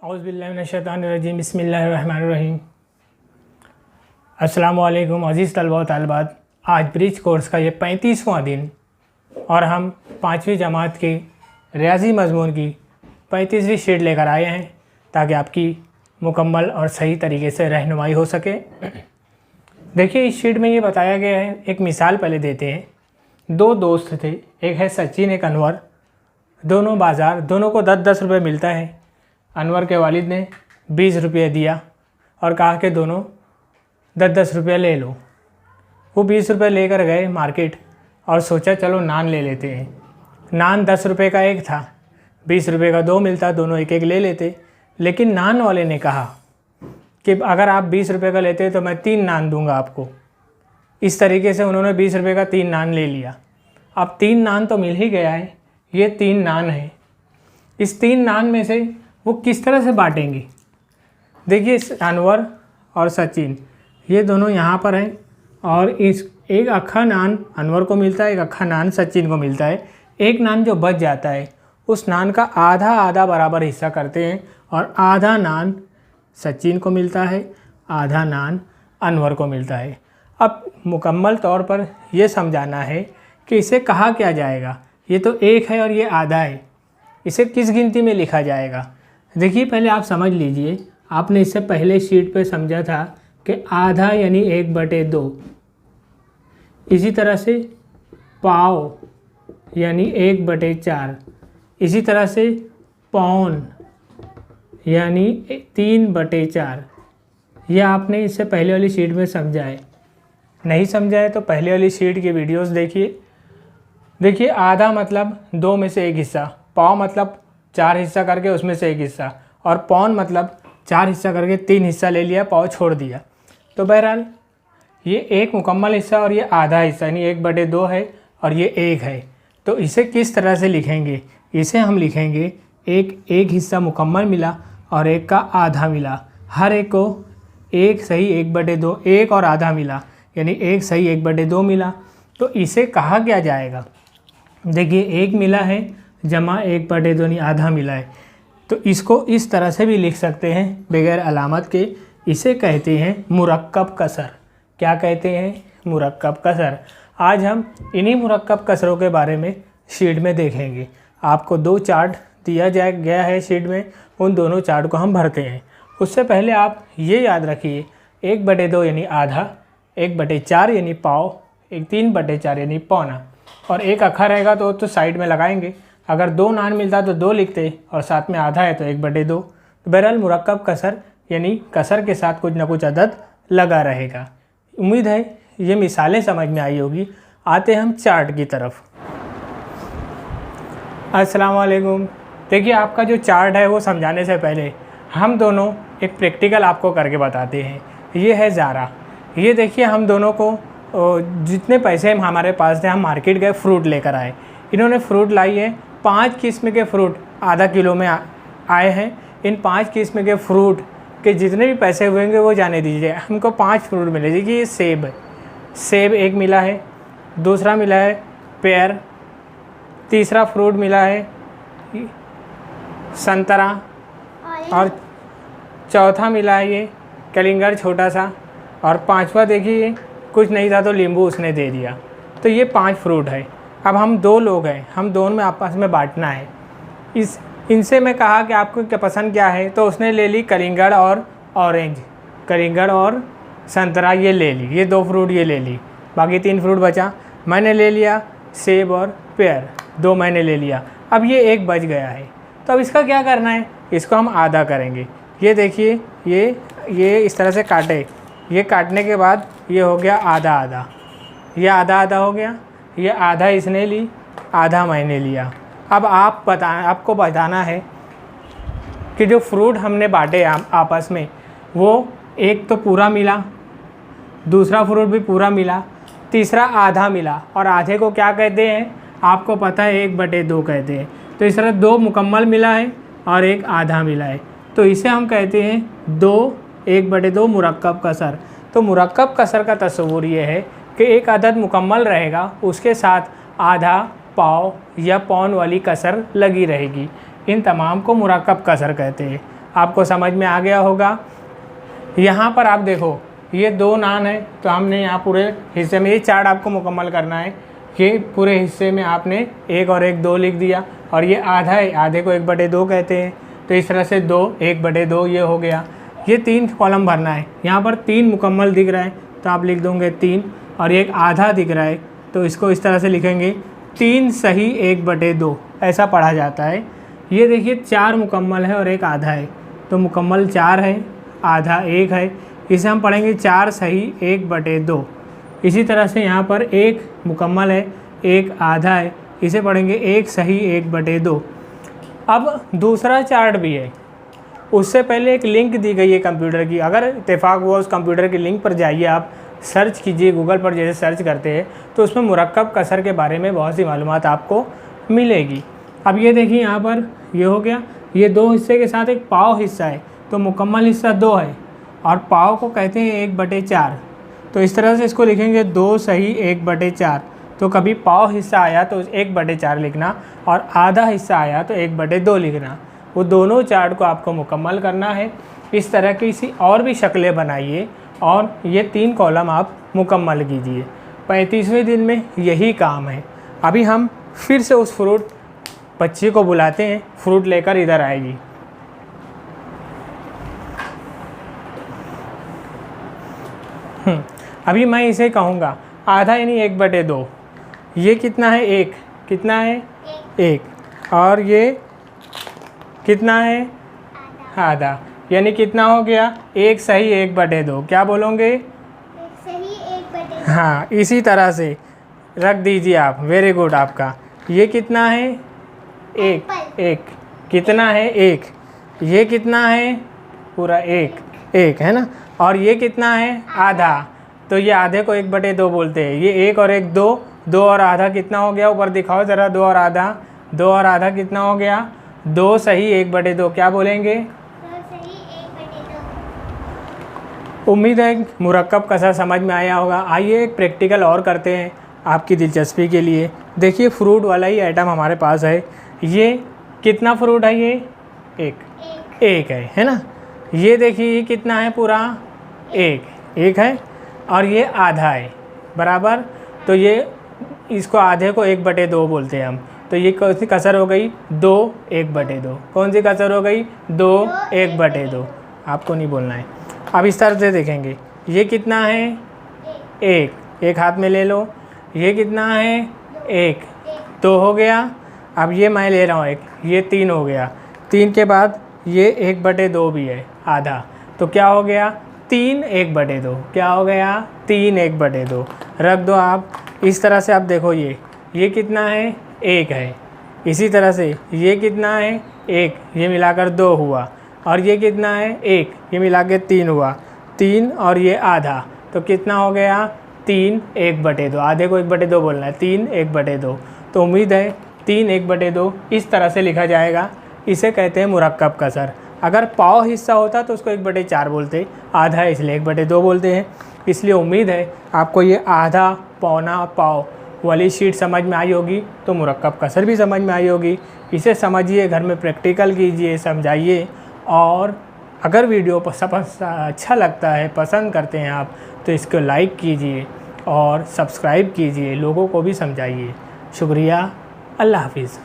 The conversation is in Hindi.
औज़ुबिल्लाहिमिनश्शैतानिर्रजीम बिस्मिल्लाहिर्रहमानिर्रहीम। अस्सलामुअलैकुम अज़ीज़ तलबा व तालिबात। आज ब्रिज कोर्स का ये 35वां दिन और हम 5वीं जमात के रियाज़ी मज़मून की 35वीं शीट लेकर आए हैं ताकि आपकी मुकम्मल और सही तरीके से रहनुमाई हो सके। देखिए, इस शीट में ये बताया गया है, एक मिसाल पहले देते हैं। दो दोस्त थे, एक है सचिन एक अनवर। दोनों बाज़ार, दोनों को 10-10 रुपये मिलता है। अनवर के वालिद ने 20 रुपये दिया और कहा कि दोनों 10-10 रुपये ले लो। वो 20 रुपये लेकर गए मार्केट और सोचा चलो नान ले लेते हैं। नान 10 रुपये का एक था, 20 रुपये का 2 मिलता, दोनों एक एक ले लेते। लेकिन नान वाले ने कहा कि अगर आप 20 रुपये का लेते तो मैं 3 नान दूंगा आपको। इस तरीके से उन्होंने 20 रुपये का 3 नान ले लिया। अब 3 नान तो मिल ही गया है, ये 3 नान है। इस 3 नान में से वो किस तरह से बांटेंगे? देखिए, अनवर और सचिन ये दोनों यहाँ पर हैं और इस एक अक्खा नान अनवर को मिलता है, एक अक्खा नान सचिन को मिलता है। एक नान जो बच जाता है उस नान का आधा आधा बराबर हिस्सा करते हैं और आधा नान सचिन को मिलता है, आधा नान अनवर को मिलता है। अब मुकम्मल तौर पर यह समझाना है कि इसे कहा क्या जाएगा। ये तो एक है और ये आधा है, इसे किस गिनती में लिखा जाएगा? देखिए, पहले आप समझ लीजिए, आपने इससे पहले शीट पे समझा था कि आधा यानी 1/2। इसी तरह से पाव यानी 1/4। इसी तरह से पौन यानी 3/4। यह आपने इससे पहले वाली शीट में समझा है। नहीं समझा है तो पहले वाली शीट की वीडियोस देखिए। देखिए, आधा मतलब 2 में से 1 हिस्सा, पाव मतलब 4 हिस्सा करके उसमें से 1 हिस्सा, और पौन मतलब 4 हिस्सा करके 3 हिस्सा ले लिया, पाव छोड़ दिया। तो बहरहाल ये एक मुकम्मल हिस्सा और ये आधा हिस्सा यानी 1/2 है और ये 1 है। तो इसे किस तरह से लिखेंगे? इसे हम लिखेंगे एक हिस्सा मुकम्मल मिला और एक का आधा मिला। हर एक को एक सही 1/2, एक और आधा मिला यानी एक सही 1/2 मिला। तो इसे कहा क्या जाएगा? देखिए, 1 मिला है जमा 1/2 यानी आधा मिला है। तो इसको इस तरह से भी लिख सकते हैं बगैर अलामत के। इसे कहते हैं मुरक्कब कसर। क्या कहते हैं? मुरक्कब कसर। आज हम इन्हीं मुरक्कब कसरों के बारे में शीट में देखेंगे। आपको 2 चार्ट दिया गया है शीट में, उन दोनों चार्ट को हम भरते हैं। उससे पहले आप ये याद रखिए, 1/2 यानी आधा, 1/4 यानी पाव, 3/4 यानी पौना, और एक अक्खा रहेगा तो साइड में लगाएंगे। अगर 2 नान मिलता तो 2 लिखते और साथ में आधा है तो 1/2। तो बहरहाल मुरक्कब कसर यानी कसर के साथ कुछ ना कुछ अदद लगा रहेगा। उम्मीद है ये मिसालें समझ में आई होगी। आते हम चार्ट की तरफ। अस्सलाम वालेकुम। देखिए, आपका जो चार्ट है वो समझाने से पहले हम दोनों एक प्रैक्टिकल आपको करके बताते हैं। ये है ज़ारा। ये देखिए, हम दोनों को जितने पैसे हमारे पास थे, हम मार्केट गए, फ्रूट लेकर आए। इन्होंने फ्रूट लाई है, 5 किस्म के फ्रूट आधा किलो में आए हैं। इन 5 किस्म के फ्रूट के जितने भी पैसे हुएंगे वो जाने दीजिए। हमको 5 फ्रूट मिले। देखिए, ये सेब है, सेब एक मिला है। दूसरा मिला है पेयर। तीसरा फ्रूट मिला है संतरा। और चौथा मिला है ये कलिंगर छोटा सा। और 5वां देखिए, कुछ नहीं था तो नींबू उसने दे दिया। तो ये 5 फ्रूट है। अब हम 2 लोग हैं, हम दोनों में आपस में बांटना है। इनसे मैं कहा कि आपको क्या पसंद क्या है, तो उसने ले ली कलिंगड़ और ऑरेंज, कलिंगड़ और संतरा ये ले ली, ये 2 फ्रूट ये ले ली। बाकी 3 फ्रूट बचा, मैंने ले लिया सेब और पेयर, 2 मैंने ले लिया। अब ये एक बच गया है, तो अब इसका क्या करना है? इसको हम आधा करेंगे। ये देखिए, ये इस तरह से काटे। ये काटने के बाद ये हो गया आधा आधा, ये आधा आधा हो गया। ये आधा इसने ली, आधा मैंने लिया। अब आपको बताना है कि जो फ्रूट हमने बांटे आपस में, वो एक तो पूरा मिला, दूसरा फ्रूट भी पूरा मिला, तीसरा आधा मिला। और आधे को क्या कहते हैं? आपको पता है 1/2 कहते हैं। तो इस तरह 2 मुकम्मल मिला है और 1 आधा मिला है, तो इसे हम कहते हैं 1/2 मुरक्कब कसर। तो मुरक्कब कसर का तस्वुर ये है कि एक अदद मुकम्मल रहेगा, उसके साथ आधा, पाव या पौन वाली कसर लगी रहेगी। इन तमाम को मुरक्कब कसर कहते हैं। आपको समझ में आ गया होगा। यहाँ पर आप देखो ये 2 नान है, तो हमने यहाँ पूरे हिस्से में ये चार्ट आपको मुकम्मल करना है। ये पूरे हिस्से में आपने 1 और 1 2 लिख दिया, और ये आधा है, आधे को 1/2 कहते हैं, तो इस तरह से 2 1/2 ये हो गया। ये 3 कॉलम भरना है। यहाँ पर 3 मुकम्मल दिख रहा है तो आप लिख दोगे 3, और एक आधा दिख रहा है तो इसको इस तरह से लिखेंगे 3 सही 1/2, ऐसा पढ़ा जाता है। ये देखिए 4 मुकम्मल है और एक आधा है, तो मुकम्मल 4 है, आधा 1 है, इसे हम पढ़ेंगे 4 सही 1/2। इसी तरह से यहाँ पर 1 मुकम्मल है, 1 आधा है, इसे पढ़ेंगे 1 सही 1/2। अब दूसरा चार्ट भी है, उससे पहले एक लिंक दी गई है कंप्यूटर की। अगर इत्तेफाक हुआ उस कंप्यूटर की लिंक पर जाइए, आप सर्च कीजिए, गूगल पर जैसे सर्च करते हैं तो उसमें मुरक्कब कसर के बारे में बहुत सी मालूमात आपको मिलेगी। अब ये देखिए यहाँ पर ये हो गया, ये 2 हिस्से के साथ एक पाव हिस्सा है, तो मुकम्मल हिस्सा 2 है और पाव को कहते हैं 1/4, तो इस तरह से इसको लिखेंगे 2 सही 1/4। तो कभी पाव हिस्सा आया तो 1/4 लिखना, और आधा हिस्सा आया तो 1/2 लिखना। वो दोनों चार्ट को आपको मुकम्मल करना है। इस तरह की सी और भी शक्लें बनाइए और ये 3 कॉलम आप मुकम्मल कीजिए। 35वें दिन में यही काम है। अभी हम फिर से उस फ्रूट बच्ची को बुलाते हैं, फ्रूट लेकर इधर आएगी। अभी मैं इसे कहूँगा आधा यानी 1/2। ये कितना है? 1। कितना है? 1। और ये कितना है? आधा। यानी कितना हो गया? 1 सही 1/2। क्या बोलोगे? 1 सही 1/2। हाँ, इसी तरह से रख दीजिए आप। वेरी गुड आपका। ये कितना है? 1। कितना है? 1। ये कितना है? पूरा 1 है ना। और ये कितना है? आधा। तो ये आधे को 1/2 बोलते हैं। ये 1 और 1 2, 2 और आधा कितना हो गया? ऊपर दिखाओ ज़रा। 2 और आधा, 2 और आधा कितना हो गया? 2 सही 1/2। क्या बोलेंगे? 2 सही 1/2। उम्मीद है मुरक्कब कसर समझ में आया होगा। आइए एक प्रैक्टिकल और करते हैं आपकी दिलचस्पी के लिए। देखिए फ्रूट वाला ही आइटम हमारे पास है। ये कितना फ्रूट है? ये 1 है ना। ये देखिए ये कितना है? पूरा 1 है, और ये आधा है बराबर। तो ये इसको आधे को 1/2 बोलते हैं हम। तो ये कौन सी कसर हो गई? 2 1/2। कौन सी कसर हो गई? 2 1/2। आपको नहीं बोलना है। अब इस तरह से देखेंगे। ये कितना है? 1 हाथ में ले लो। ये कितना है? 1 2 हो गया। अब ये मैं ले रहा हूँ 1, ये 3 हो गया। 3 के बाद ये 1/2 भी है, आधा। तो क्या हो गया? 3 1/2। क्या हो गया? 3 1/2। रख दो आप। इस तरह से आप देखो ये कितना है? 1 है। इसी तरह से ये कितना है? 1, ये मिलाकर 2 हुआ। और ये कितना है? 1, ये मिला के 3 हुआ। 3 और ये आधा, तो कितना हो गया? 3 1/2। आधे को 1/2 बोलना है। 3 1/2। तो उम्मीद है 3 1/2 इस तरह से लिखा जाएगा। इसे कहते हैं मुरक्कब कसर। अगर पाव हिस्सा होता तो उसको 1/4 बोलते, आधा है इसलिए 1/2 बोलते हैं। इसलिए उम्मीद है आपको ये आधा, पौना, पाव वाली शीट समझ में आई होगी, तो मुरक्कब कसर भी समझ में आई होगी। इसे समझिए, घर में प्रैक्टिकल कीजिए, समझाइए। और अगर वीडियो अच्छा लगता है, पसंद करते हैं आप, तो इसको लाइक कीजिए और सब्सक्राइब कीजिए, लोगों को भी समझाइए। शुक्रिया। अल्लाह हाफिज़।